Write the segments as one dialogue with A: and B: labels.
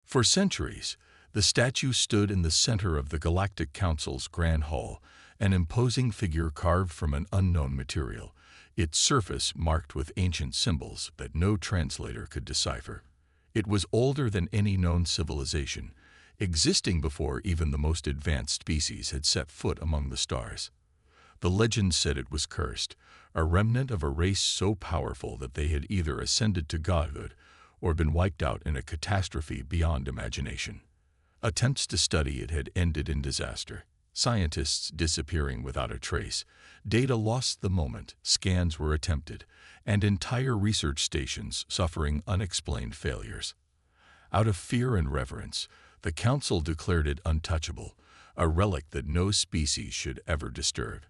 A: For centuries, the statue stood in the center of the Galactic Council's Grand Hall, an imposing figure carved from an unknown material, its surface marked with ancient symbols that no translator could decipher. It was older than any known civilization, existing before even the most advanced species had set foot among the stars. The legend said it was cursed, a remnant of a race so powerful that they had either ascended to godhood or been wiped out in a catastrophe beyond imagination. Attempts to study it had ended in disaster, scientists disappearing without a trace, data lost the moment scans were attempted, and entire research stations suffering unexplained failures. Out of fear and reverence, the Council declared it untouchable, a relic that no species should ever disturb.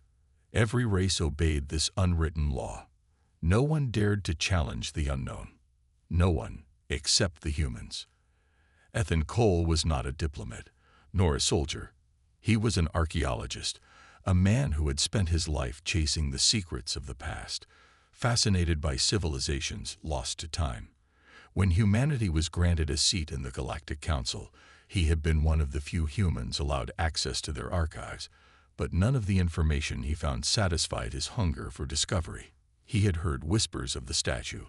A: Every race obeyed this unwritten law. No one dared to challenge the unknown. No one, except the humans. Ethan Cole was not a diplomat, nor a soldier. He was an archaeologist, a man who had spent his life chasing the secrets of the past, fascinated by civilizations lost to time. When humanity was granted a seat in the Galactic Council, he had been one of the few humans allowed access to their archives, but none of the information he found satisfied his hunger for discovery. He had heard whispers of the statue,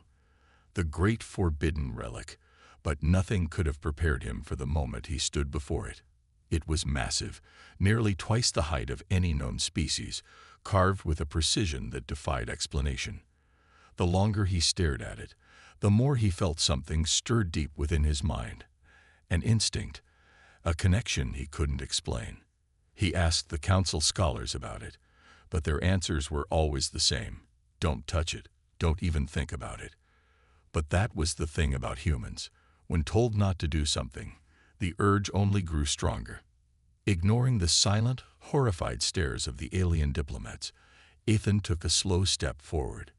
A: the great forbidden relic, but nothing could have prepared him for the moment he stood before it. It was massive, nearly twice the height of any known species, carved with a precision that defied explanation. The longer he stared at it, the more he felt something stir deep within his mind. An instinct, a connection he couldn't explain. He asked the Council scholars about it, but their answers were always the same. Don't touch it, don't even think about it. But that was the thing about humans. When told not to do something, the urge only grew stronger. Ignoring the silent, horrified stares of the alien diplomats, Ethan took a slow step forward.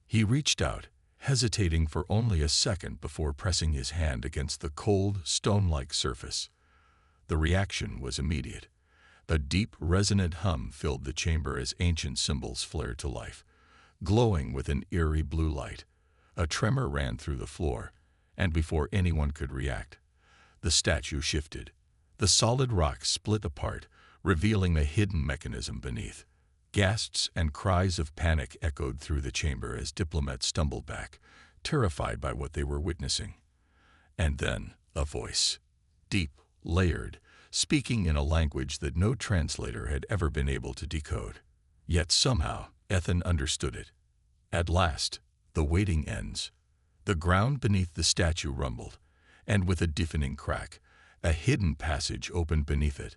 A: He reached out, hesitating for only a second before pressing his hand against the cold, stone-like surface. The reaction was immediate. A deep, resonant hum filled the chamber as ancient symbols flared to life, glowing with an eerie blue light. A tremor ran through the floor, and before anyone could react, the statue shifted. The solid rock split apart, revealing a hidden mechanism beneath. Gasps and cries of panic echoed through the chamber as diplomats stumbled back, terrified by what they were witnessing. And then, a voice, deep, layered, speaking in a language that no translator had ever been able to decode. Yet somehow, Ethan understood it. At last, the waiting ends. The ground beneath the statue rumbled, and with a deafening crack, a hidden passage opened beneath it,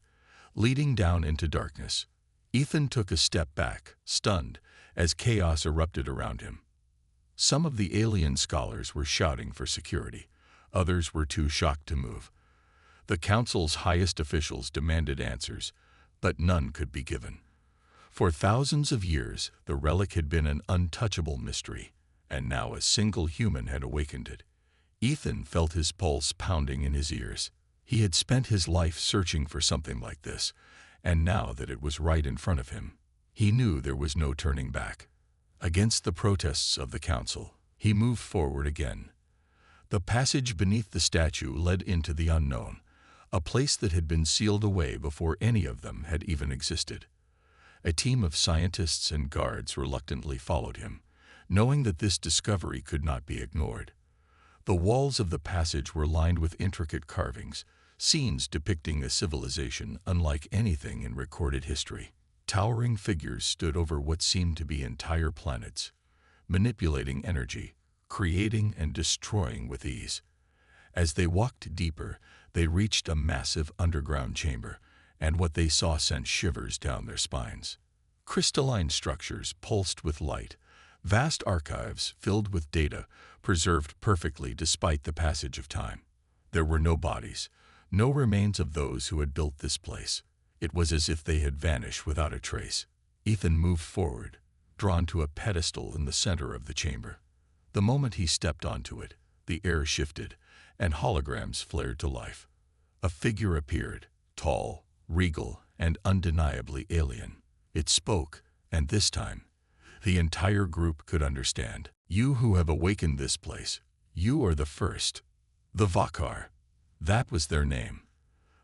A: leading down into darkness. Ethan took a step back, stunned, as chaos erupted around him. Some of the alien scholars were shouting for security. Others were too shocked to move. The Council's highest officials demanded answers, but none could be given. For thousands of years, the relic had been an untouchable mystery, and now a single human had awakened it. Ethan felt his pulse pounding in his ears. He had spent his life searching for something like this, and now that it was right in front of him, he knew there was no turning back. Against the protests of the Council, he moved forward again. The passage beneath the statue led into the unknown, a place that had been sealed away before any of them had even existed. A team of scientists and guards reluctantly followed him, knowing that this discovery could not be ignored. The walls of the passage were lined with intricate carvings, scenes depicting a civilization unlike anything in recorded history. Towering figures stood over what seemed to be entire planets, manipulating energy, creating and destroying with ease. As they walked deeper, they reached a massive underground chamber, and what they saw sent shivers down their spines. Crystalline structures pulsed with light, vast archives filled with data, preserved perfectly despite the passage of time. There were no bodies, no remains of those who had built this place. It was as if they had vanished without a trace. Ethan moved forward, drawn to a pedestal in the center of the chamber. The moment he stepped onto it, the air shifted, and holograms flared to life. A figure appeared, tall, regal, and undeniably alien. It spoke, and this time, the entire group could understand. "You who have awakened this place, you are the first. The Vakar." That was their name.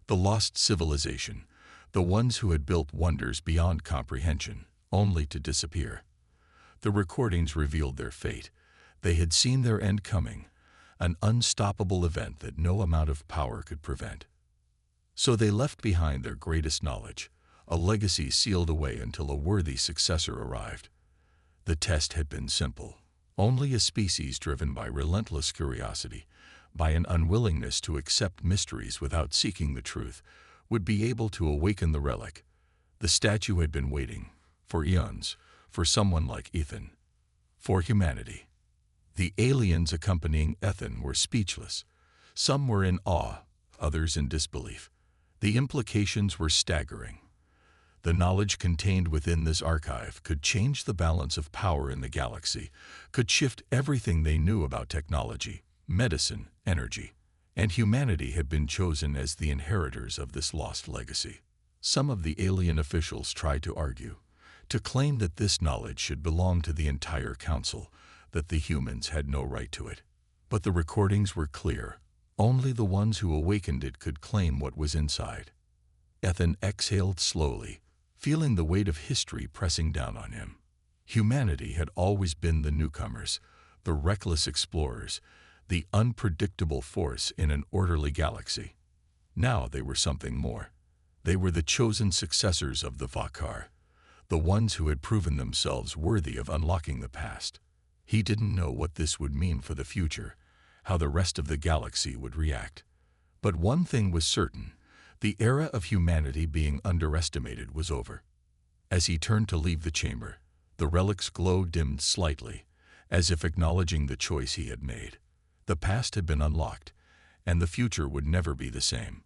A: The lost civilization, the ones who had built wonders beyond comprehension, only to disappear. The recordings revealed their fate. They had seen their end coming, an unstoppable event that no amount of power could prevent. So they left behind their greatest knowledge, a legacy sealed away until a worthy successor arrived. The test had been simple. Only a species driven by relentless curiosity, by an unwillingness to accept mysteries without seeking the truth, would be able to awaken the relic. The statue had been waiting, for eons, for someone like Ethan, for humanity. The aliens accompanying Ethan were speechless. Some were in awe, others in disbelief. The implications were staggering. The knowledge contained within this archive could change the balance of power in the galaxy, could shift everything they knew about technology, medicine, energy, and humanity had been chosen as the inheritors of this lost legacy. Some of the alien officials tried to argue, to claim that this knowledge should belong to the entire council, that the humans had no right to it. But the recordings were clear. Only the ones who awakened it could claim what was inside. Ethan exhaled slowly, feeling the weight of history pressing down on him. Humanity had always been the newcomers, the reckless explorers, the unpredictable force in an orderly galaxy. Now they were something more. They were the chosen successors of the Vakar, the ones who had proven themselves worthy of unlocking the past. He didn't know what this would mean for the future, how the rest of the galaxy would react. But one thing was certain. The era of humanity being underestimated was over. As he turned to leave the chamber, the relic's glow dimmed slightly, as if acknowledging the choice he had made. The past had been unlocked, and the future would never be the same.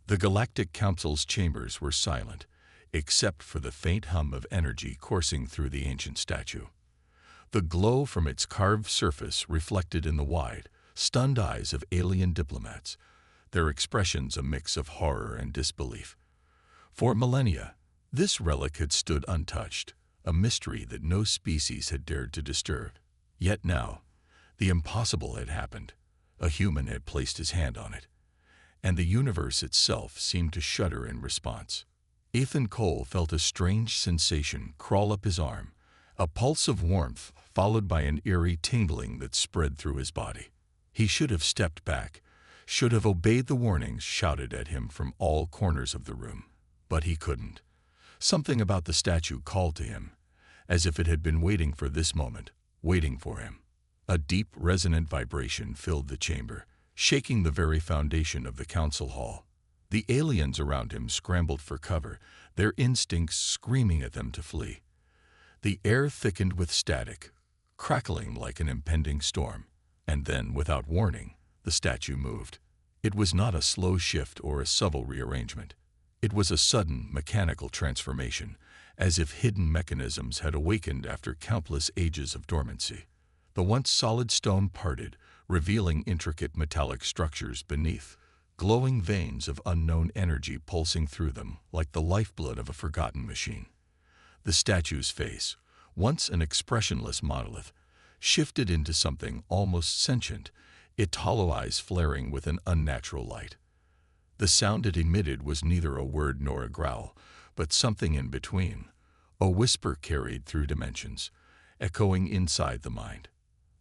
A: The Galactic Council's chambers were silent, except for the faint hum of energy coursing through the ancient statue. The glow from its carved surface reflected in the wide, stunned eyes of alien diplomats, their expressions a mix of horror and disbelief. For millennia, this relic had stood untouched, a mystery that no species had dared to disturb. Yet now, the impossible had happened. A human had placed his hand on it, and the universe itself seemed to shudder in response. Ethan Cole felt a strange sensation crawl up his arm, a pulse of warmth followed by an eerie tingling that spread through his body. He should have stepped back, should have obeyed the warnings shouted at him from all corners of the room. But he couldn't. Something about the statue called to him, as if it had been waiting for this moment, waiting for him. A deep, resonant vibration filled the chamber, shaking the very foundation of the council hall. The aliens around him scrambled for cover, their instincts screaming at them to flee. The air thickened with static, crackling like an impending storm, and then, without warning, the statue moved. It was not a slow shift or a subtle rearrangement. It was a sudden, mechanical transformation, as if hidden mechanisms had awakened after countless ages of dormancy. The once solid stone parted, revealing intricate metallic structures beneath, glowing veins of unknown energy pulsing through them like the lifeblood of a forgotten machine. The statue's face, once an expressionless monolith, shifted into something almost sentient, its hollow eyes flaring with an unnatural light. The sound it emitted was neither a word nor a growl, but something in between, a whisper carried through dimensions, echoing inside the mind.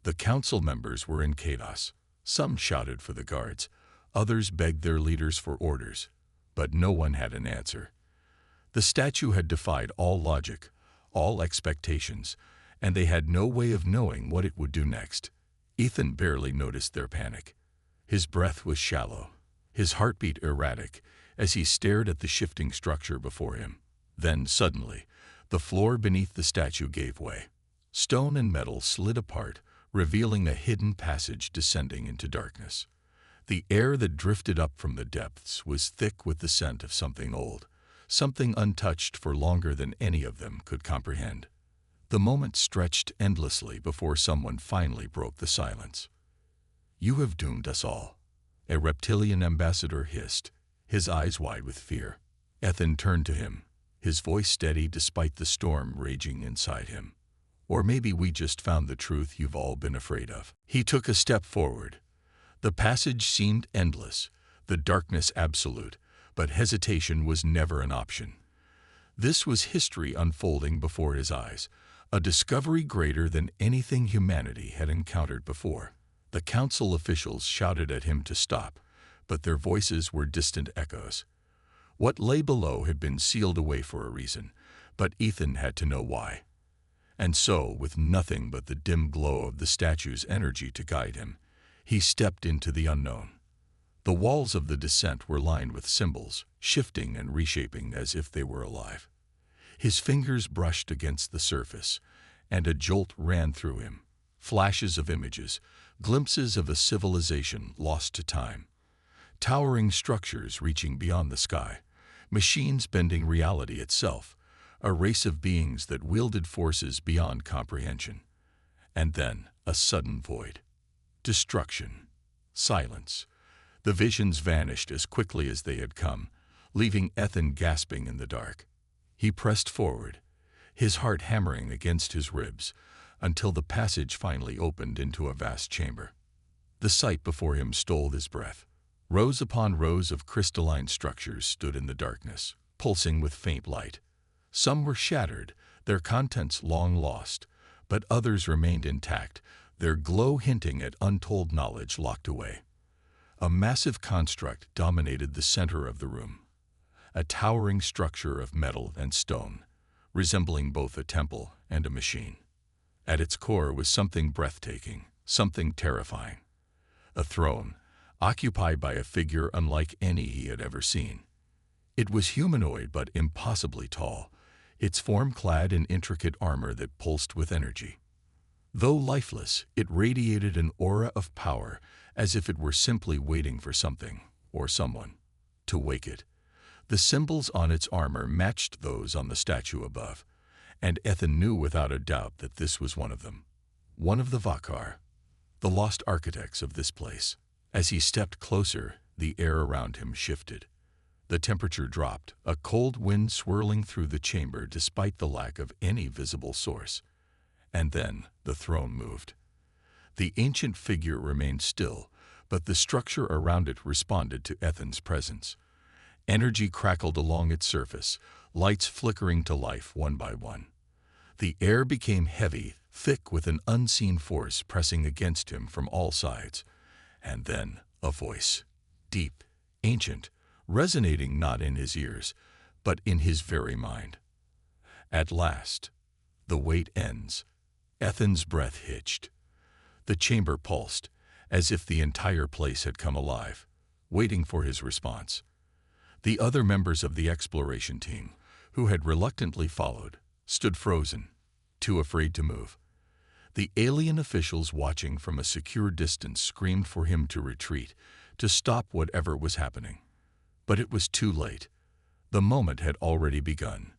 A: The council members were in chaos. Some shouted for the guards, others begged their leaders for orders, but no one had an answer. The statue had defied all logic, all expectations, and they had no way of knowing what it would do next. Ethan barely noticed their panic. His breath was shallow, his heartbeat erratic, as he stared at the shifting structure before him. Then, suddenly, the floor beneath the statue gave way. Stone and metal slid apart, revealing a hidden passage descending into darkness. The air that drifted up from the depths was thick with the scent of something old, something untouched for longer than any of them could comprehend. The moment stretched endlessly before someone finally broke the silence. "You have doomed us all," a reptilian ambassador hissed, his eyes wide with fear. Ethan turned to him, his voice steady despite the storm raging inside him. "Or maybe we just found the truth you've all been afraid of." He took a step forward. The passage seemed endless, the darkness absolute, but hesitation was never an option. This was history unfolding before his eyes, a discovery greater than anything humanity had encountered before. The council officials shouted at him to stop, but their voices were distant echoes. What lay below had been sealed away for a reason, but Ethan had to know why. And so, with nothing but the dim glow of the statue's energy to guide him, he stepped into the unknown. The walls of the descent were lined with symbols, shifting and reshaping as if they were alive. His fingers brushed against the surface, and a jolt ran through him. Flashes of images, glimpses of a civilization lost to time. Towering structures reaching beyond the sky, machines bending reality itself, a race of beings that wielded forces beyond comprehension. And then, a sudden void. Destruction. Silence. The visions vanished as quickly as they had come, leaving Ethan gasping in the dark. He pressed forward, his heart hammering against his ribs, until the passage finally opened into a vast chamber. The sight before him stole his breath. Rows upon rows of crystalline structures stood in the darkness, pulsing with faint light. Some were shattered, their contents long lost, but others remained intact, their glow hinting at untold knowledge locked away. A massive construct dominated the center of the room, a towering structure of metal and stone, resembling both a temple and a machine. At its core was something breathtaking, something terrifying. A throne, occupied by a figure unlike any he had ever seen. It was humanoid but impossibly tall, its form clad in intricate armor that pulsed with energy. Though lifeless, it radiated an aura of power, as if it were simply waiting for something, or someone, to wake it. The symbols on its armor matched those on the statue above, and Ethan knew without a doubt that this was one of them. One of the Vakar, the lost architects of this place. As he stepped closer, the air around him shifted. The temperature dropped, a cold wind swirling through the chamber despite the lack of any visible source. And then the throne moved. The ancient figure remained still, but the structure around it responded to Ethan's presence. Energy crackled along its surface, lights flickering to life one by one. The air became heavy, thick with an unseen force pressing against him from all sides. And then a voice, deep, ancient, resonating not in his ears, but in his very mind. At last, the wait ends. Ethan's breath hitched. The chamber pulsed, as if the entire place had come alive, waiting for his response. The other members of the exploration team, who had reluctantly followed, stood frozen, too afraid to move. The alien officials watching from a secure distance screamed for him to retreat, to stop whatever was happening. But it was too late. The moment had already begun.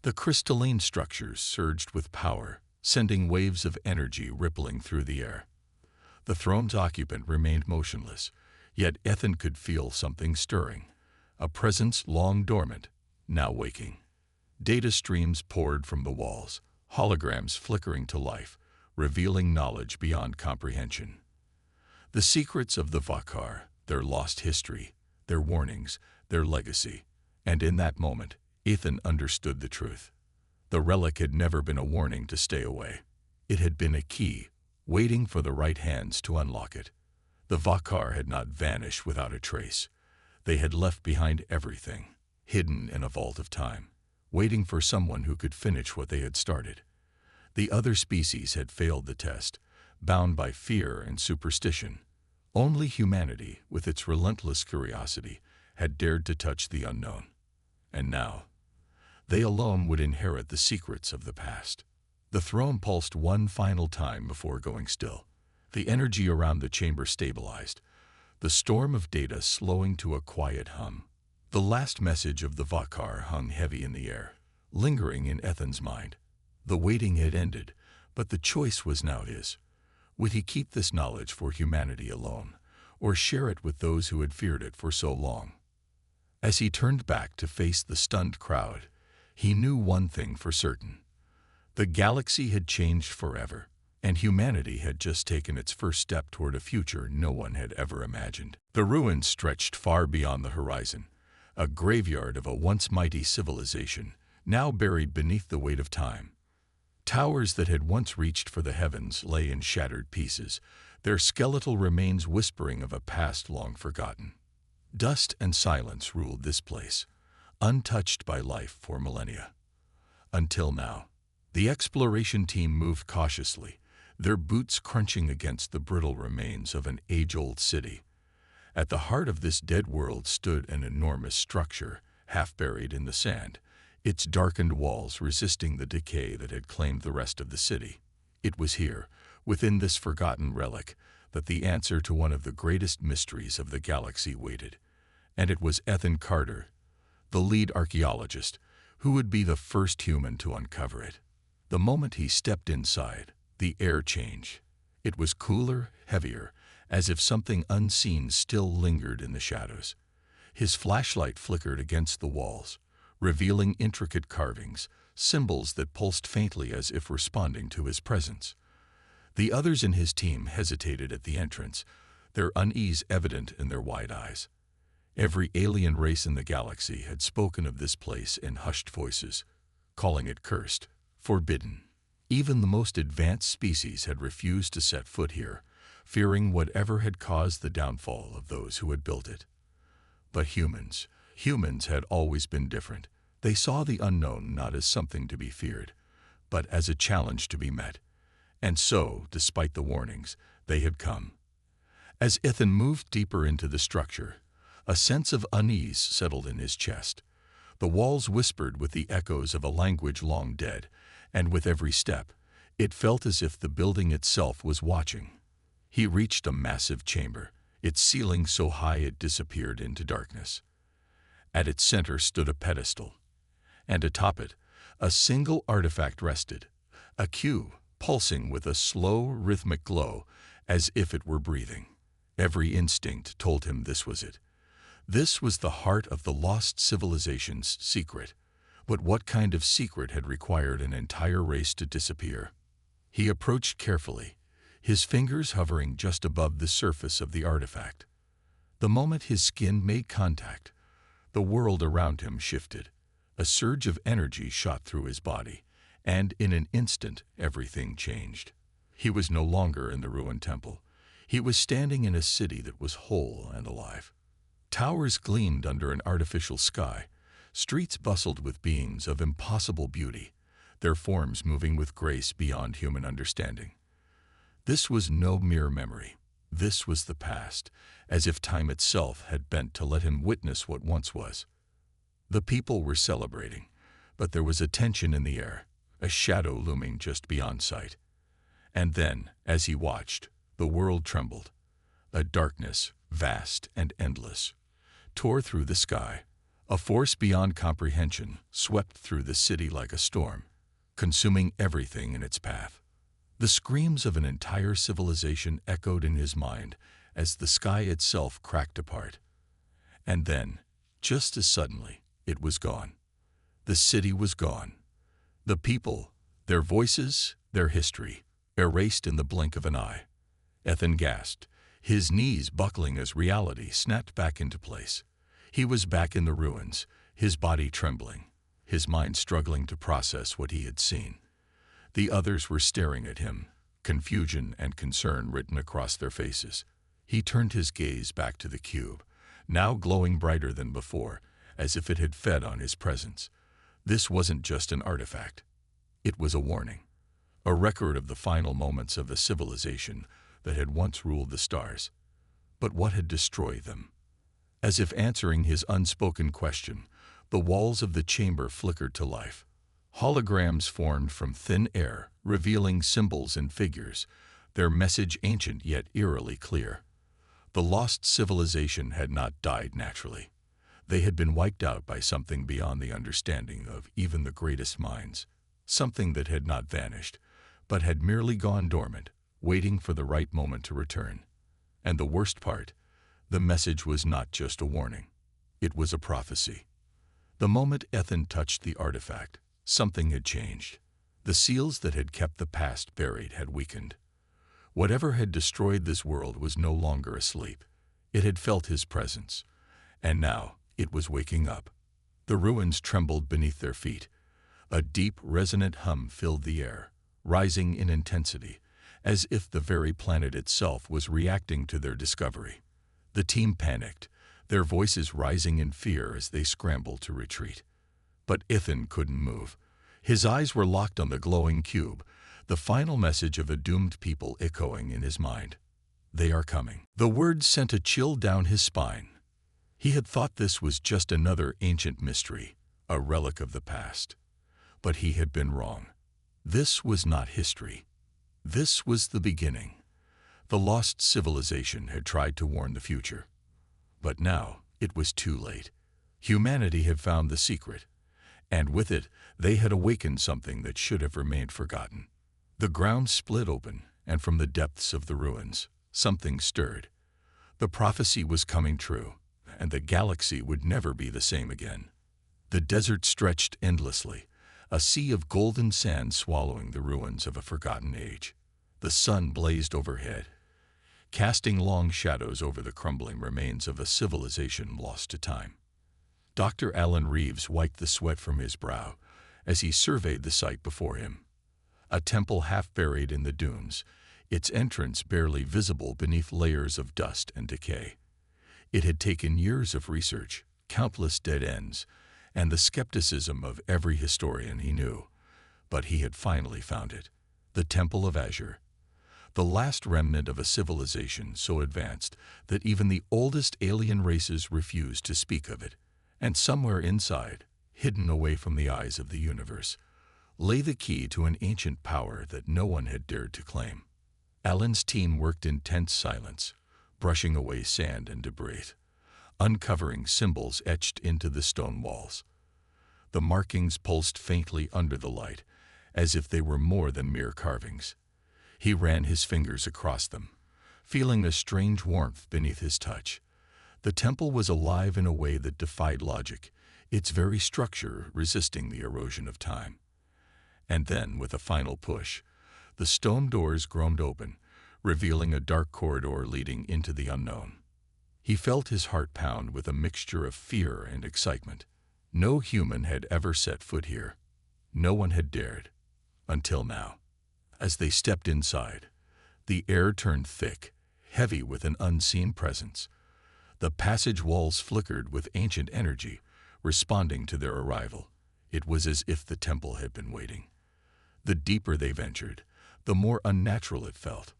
A: The crystalline structures surged with power, sending waves of energy rippling through the air. The throne's occupant remained motionless, yet Ethan could feel something stirring, a presence long dormant, now waking. Data streams poured from the walls, holograms flickering to life, revealing knowledge beyond comprehension. The secrets of the Vakar, their lost history, their warnings, their legacy. And in that moment, Ethan understood the truth. The relic had never been a warning to stay away. It had been a key, waiting for the right hands to unlock it. The Vakar had not vanished without a trace. They had left behind everything, hidden in a vault of time, waiting for someone who could finish what they had started. The other species had failed the test, bound by fear and superstition. Only humanity, with its relentless curiosity, had dared to touch the unknown. And now, they alone would inherit the secrets of the past. The throne pulsed one final time before going still. The energy around the chamber stabilized, the storm of data slowing to a quiet hum. The last message of the Vakar hung heavy in the air, lingering in Ethan's mind. The waiting had ended, but the choice was now his. Would he keep this knowledge for humanity alone, or share it with those who had feared it for so long? As he turned back to face the stunned crowd, he knew one thing for certain. The galaxy had changed forever. and humanity had just taken its first step toward a future no one had ever imagined. The ruins stretched far beyond the horizon, a graveyard of a once mighty civilization, now buried beneath the weight of time. Towers that had once reached for the heavens lay in shattered pieces, their skeletal remains whispering of a past long forgotten. Dust and silence ruled this place, untouched by life for millennia. Until now, the exploration team moved cautiously, their boots crunching against the brittle remains of an age-old city. At the heart of this dead world stood an enormous structure, half buried in the sand, its darkened walls resisting the decay that had claimed the rest of the city. It was here, within this forgotten relic, that the answer to one of the greatest mysteries of the galaxy waited. And it was Ethan Carter, the lead archaeologist, who would be the first human to uncover it. The moment he stepped inside, the air changed. It was cooler, heavier, as if something unseen still lingered in the shadows. His flashlight flickered against the walls, revealing intricate carvings, symbols that pulsed faintly as if responding to his presence. The others in his team hesitated at the entrance, their unease evident in their wide eyes. Every alien race in the galaxy had spoken of this place in hushed voices, calling it cursed, forbidden. Even the most advanced species had refused to set foot here, fearing whatever had caused the downfall of those who had built it. But humans had always been different. They saw the unknown not as something to be feared, but as a challenge to be met. And so, despite the warnings, they had come. As Ethan moved deeper into the structure, a sense of unease settled in his chest. The walls whispered with the echoes of a language long dead, and with every step, it felt as if the building itself was watching. He reached a massive chamber, its ceiling so high it disappeared into darkness. At its center stood a pedestal, and atop it, a single artifact rested, a cube pulsing with a slow, rhythmic glow, as if it were breathing. Every instinct told him this was it. This was the heart of the lost civilization's secret. But what kind of secret had required an entire race to disappear? He approached carefully, his fingers hovering just above the surface of the artifact. The moment his skin made contact, the world around him shifted. A surge of energy shot through his body, and in an instant everything changed. He was no longer in the ruined temple. He was standing in a city that was whole and alive. Towers gleamed under an artificial sky. Streets bustled with beings of impossible beauty, their forms moving with grace beyond human understanding. This was no mere memory. This was the past, as if time itself had bent to let him witness what once was. The people were celebrating, but there was a tension in the air, a shadow looming just beyond sight. And then, as he watched, the world trembled. A darkness, vast and endless, tore through the sky. A force beyond comprehension swept through the city like a storm, consuming everything in its path. The screams of an entire civilization echoed in his mind as the sky itself cracked apart. And then, just as suddenly, it was gone. The city was gone. The people, their voices, their history, erased in the blink of an eye. Ethan gasped, his knees buckling as reality snapped back into place. He was back in the ruins, his body trembling, his mind struggling to process what he had seen. The others were staring at him, confusion and concern written across their faces. He turned his gaze back to the cube, now glowing brighter than before, as if it had fed on his presence. This wasn't just an artifact. It was a warning, a record of the final moments of a civilization that had once ruled the stars. But what had destroyed them? As if answering his unspoken question, the walls of the chamber flickered to life. Holograms formed from thin air, revealing symbols and figures, their message ancient yet eerily clear. The lost civilization had not died naturally. They had been wiped out by something beyond the understanding of even the greatest minds, something that had not vanished, but had merely gone dormant, waiting for the right moment to return. And the worst part, the message was not just a warning. It was a prophecy. The moment Ethan touched the artifact, something had changed. The seals that had kept the past buried had weakened. Whatever had destroyed this world was no longer asleep. It had felt his presence, and now it was waking up. The ruins trembled beneath their feet. A deep, resonant hum filled the air, rising in intensity, as if the very planet itself was reacting to their discovery. The team panicked, their voices rising in fear as they scrambled to retreat. But Ethan couldn't move. His eyes were locked on the glowing cube, the final message of a doomed people echoing in his mind. They are coming. The words sent a chill down his spine. He had thought this was just another ancient mystery, a relic of the past. But he had been wrong. This was not history. This was the beginning. The lost civilization had tried to warn the future. But now it was too late. Humanity had found the secret, and with it they had awakened something that should have remained forgotten. The ground split open, and from the depths of the ruins, something stirred. The prophecy was coming true, and the galaxy would never be the same again. The desert stretched endlessly, a sea of golden sand swallowing the ruins of a forgotten age. The sun blazed overhead, casting long shadows over the crumbling remains of a civilization lost to time. Dr. Alan Reeves wiped the sweat from his brow as he surveyed the sight before him. A temple half buried in the dunes, its entrance barely visible beneath layers of dust and decay. It had taken years of research, countless dead ends, and the skepticism of every historian he knew. But he had finally found it, the Temple of Azure, the last remnant of a civilization so advanced that even the oldest alien races refused to speak of it. And somewhere inside, hidden away from the eyes of the universe, lay the key to an ancient power that no one had dared to claim. Alan's team worked in tense silence, brushing away sand and debris, uncovering symbols etched into the stone walls. The markings pulsed faintly under the light, as if they were more than mere carvings. He ran his fingers across them, feeling a strange warmth beneath his touch. The temple was alive in a way that defied logic, its very structure resisting the erosion of time. And then, with a final push, the stone doors groaned open, revealing a dark corridor leading into the unknown. He felt his heart pound with a mixture of fear and excitement. No human had ever set foot here. No one had dared, until now. As they stepped inside, the air turned thick, heavy with an unseen presence. The passage walls flickered with ancient energy, responding to their arrival. It was as if the temple had been waiting. The deeper they ventured, the more unnatural it felt.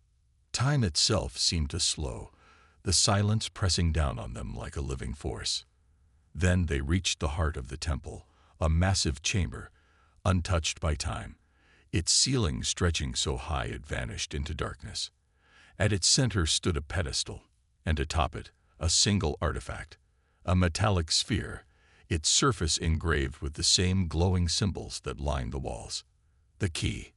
A: Time itself seemed to slow, the silence pressing down on them like a living force. Then they reached the heart of the temple, a massive chamber, untouched by time, its ceiling stretching so high it vanished into darkness. At its center stood a pedestal, and atop it, a single artifact, a metallic sphere, its surface engraved with the same glowing symbols that lined the walls. The key.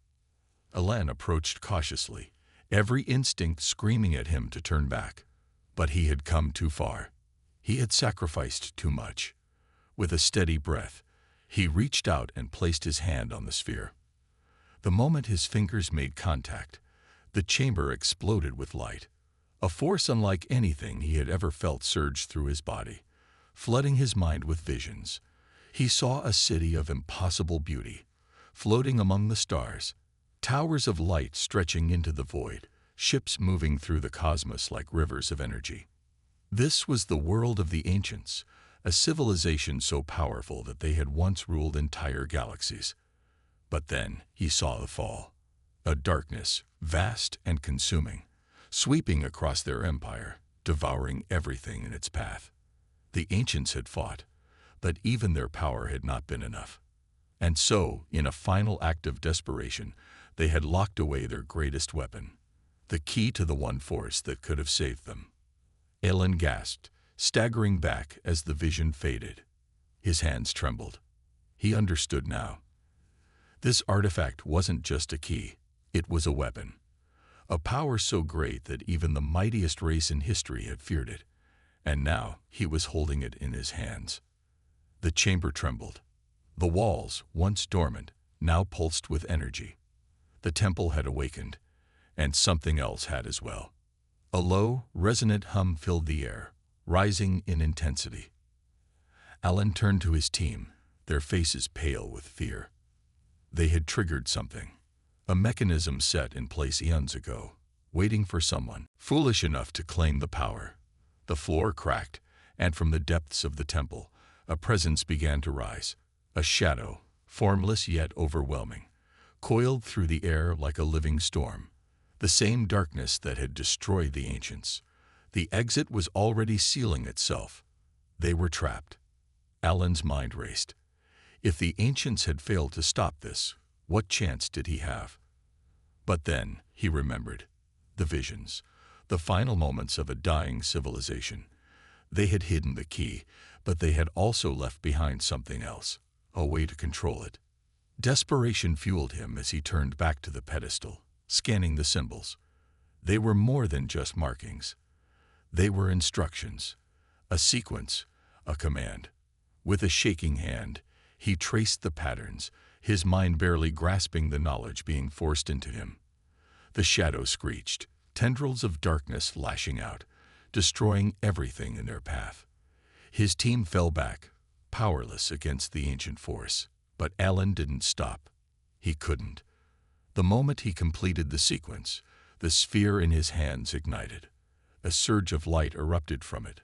A: Alan approached cautiously, every instinct screaming at him to turn back. But he had come too far. He had sacrificed too much. With a steady breath, he reached out and placed his hand on the sphere. The moment his fingers made contact, the chamber exploded with light. A force unlike anything he had ever felt surged through his body, flooding his mind with visions. He saw a city of impossible beauty, floating among the stars, towers of light stretching into the void, ships moving through the cosmos like rivers of energy. This was the world of the ancients, a civilization so powerful that they had once ruled entire galaxies. But then he saw the fall, a darkness vast and consuming, sweeping across their empire, devouring everything in its path. The ancients had fought, but even their power had not been enough. And so, in a final act of desperation, they had locked away their greatest weapon, the key to the one force that could have saved them. Alan gasped, staggering back as the vision faded. His hands trembled. He understood now. This artifact wasn't just a key, it was a weapon. A power so great that even the mightiest race in history had feared it, and now he was holding it in his hands. The chamber trembled. The walls, once dormant, now pulsed with energy. The temple had awakened, and something else had as well. A low, resonant hum filled the air, rising in intensity. Alan turned to his team, their faces pale with fear. They had triggered something, a mechanism set in place eons ago, waiting for someone foolish enough to claim the power. The floor cracked, and from the depths of the temple, a presence began to rise, a shadow, formless yet overwhelming, coiled through the air like a living storm. The same darkness that had destroyed the ancients. The exit was already sealing itself. They were trapped. Alan's mind raced. If the ancients had failed to stop this, what chance did he have? But then he remembered. The visions, the final moments of a dying civilization. They had hidden the key, but they had also left behind something else, a way to control it. Desperation fueled him as he turned back to the pedestal, scanning the symbols. They were more than just markings. They were instructions, a sequence, a command. With a shaking hand, he traced the patterns, his mind barely grasping the knowledge being forced into him. The shadow screeched, tendrils of darkness lashing out, destroying everything in their path. His team fell back, powerless against the ancient force. But Alan didn't stop. He couldn't. The moment he completed the sequence, the sphere in his hands ignited. A surge of light erupted from it,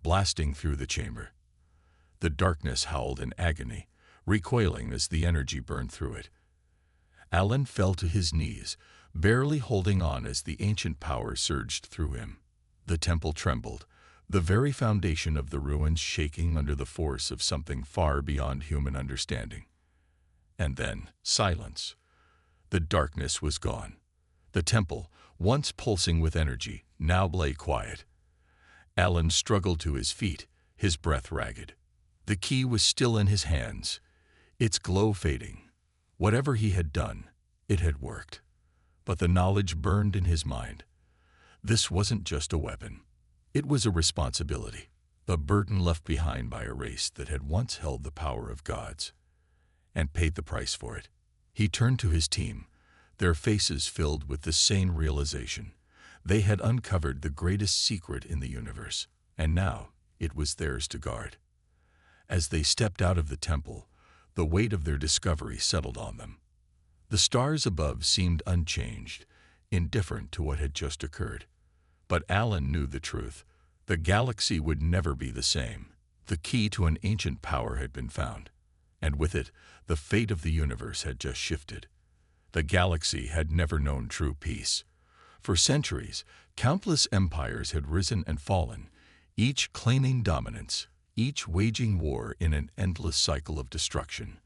A: blasting through the chamber. The darkness howled in agony, recoiling as the energy burned through it. Alan fell to his knees, barely holding on as the ancient power surged through him. The temple trembled, the very foundation of the ruins shaking under the force of something far beyond human understanding. And then, silence. The darkness was gone. The temple, once pulsing with energy, now lay quiet. Alan struggled to his feet, his breath ragged. The key was still in his hands, its glow fading. Whatever he had done, it had worked. But the knowledge burned in his mind. This wasn't just a weapon. It was a responsibility, a burden left behind by a race that had once held the power of gods, and paid the price for it. He turned to his team, their faces filled with the same realization. They had uncovered the greatest secret in the universe, and now it was theirs to guard. As they stepped out of the temple, the weight of their discovery settled on them. The stars above seemed unchanged, indifferent to what had just occurred. But Alan knew the truth. The galaxy would never be the same. The key to an ancient power had been found, and with it, the fate of the universe had just shifted. The galaxy had never known true peace. For centuries, countless empires had risen and fallen, each claiming dominance, each waging war in an endless cycle of destruction.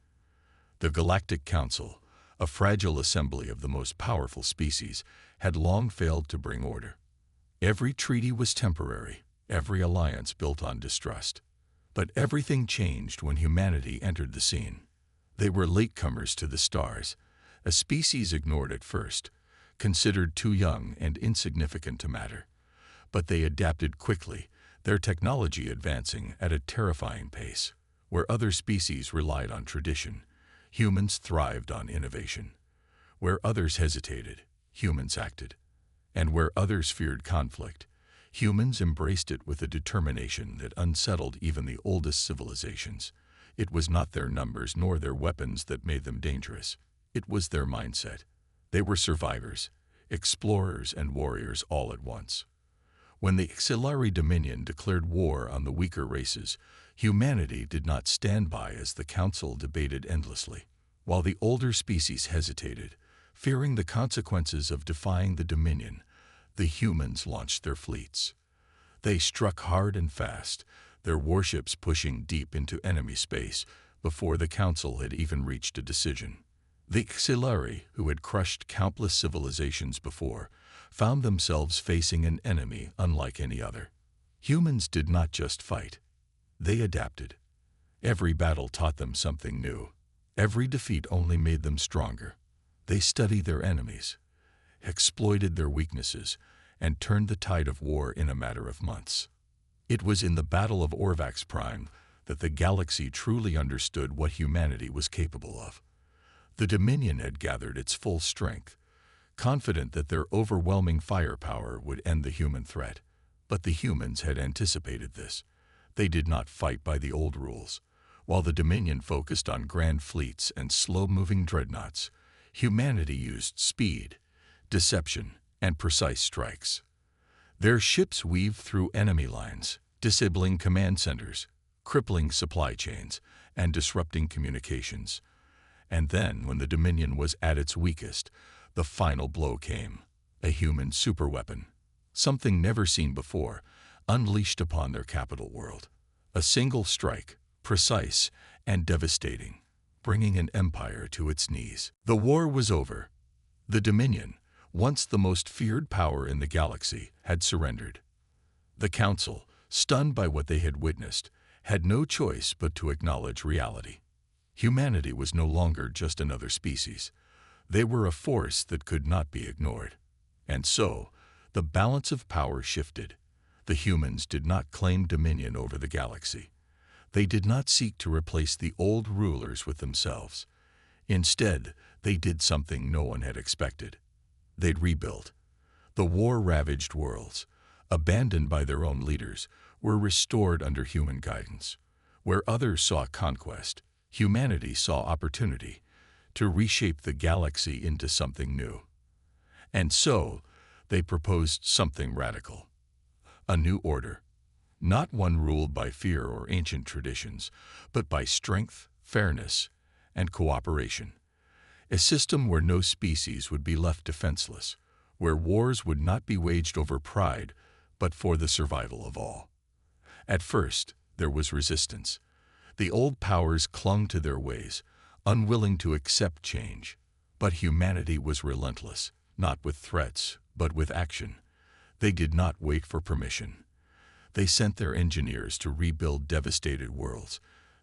A: The Galactic Council, a fragile assembly of the most powerful species, had long failed to bring order. Every treaty was temporary, every alliance built on distrust. But everything changed when humanity entered the scene. They were latecomers to the stars, a species ignored at first, considered too young and insignificant to matter. But they adapted quickly, their technology advancing at a terrifying pace. Where other species relied on tradition, humans thrived on innovation. Where others hesitated, humans acted. And where others feared conflict, humans embraced it with a determination that unsettled even the oldest civilizations. It was not their numbers nor their weapons that made them dangerous. It was their mindset. They were survivors, explorers and warriors all at once. When the Xilari Dominion declared war on the weaker races, humanity did not stand by as the Council debated endlessly. While the older species hesitated, fearing the consequences of defying the Dominion, the humans launched their fleets. They struck hard and fast, their warships pushing deep into enemy space before the Council had even reached a decision. The Xilari, who had crushed countless civilizations before, found themselves facing an enemy unlike any other. Humans did not just fight. They adapted. Every battle taught them something new. Every defeat only made them stronger. They studied their enemies, exploited their weaknesses, and turned the tide of war in a matter of months. It was in the Battle of Orvax Prime that the galaxy truly understood what humanity was capable of. The Dominion had gathered its full strength, confident that their overwhelming firepower would end the human threat. But the humans had anticipated this. They did not fight by the old rules. While the Dominion focused on grand fleets and slow-moving dreadnoughts, humanity used speed, deception, and precise strikes. Their ships weaved through enemy lines, disabling command centers, crippling supply chains, and disrupting communications. And then, when the Dominion was at its weakest, the final blow came. A human superweapon, something never seen before, unleashed upon their capital world. A single strike, precise and devastating, bringing an empire to its knees. The war was over. The Dominion, once the most feared power in the galaxy, had surrendered. The Council, stunned by what they had witnessed, had no choice but to acknowledge reality. Humanity was no longer just another species. They were a force that could not be ignored. And so, the balance of power shifted. The humans did not claim dominion over the galaxy. They did not seek to replace the old rulers with themselves. Instead, they did something no one had expected. They'd rebuilt. The war-ravaged worlds, abandoned by their own leaders, were restored under human guidance. Where others saw conquest, humanity saw opportunity to reshape the galaxy into something new. And so, they proposed something radical. A new order. Not one ruled by fear or ancient traditions, but by strength, fairness, and cooperation. A system where no species would be left defenseless, where wars would not be waged over pride, but for the survival of all. At first, there was resistance. The old powers clung to their ways, unwilling to accept change. But humanity was relentless, not with threats, but with action. They did not wait for permission. They sent their engineers to rebuild devastated worlds,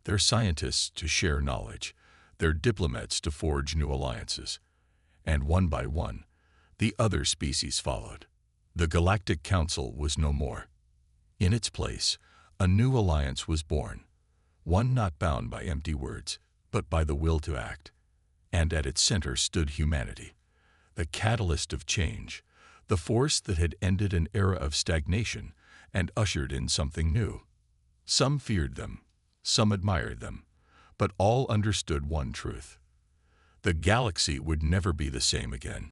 A: their scientists to share knowledge, their diplomats to forge new alliances. And one by one, the other species followed. The Galactic Council was no more. In its place, a new alliance was born, one not bound by empty words, but by the will to act. And at its center stood humanity, the catalyst of change, the force that had ended an era of stagnation and ushered in something new. Some feared them, some admired them, but all understood one truth. The galaxy would never be the same again.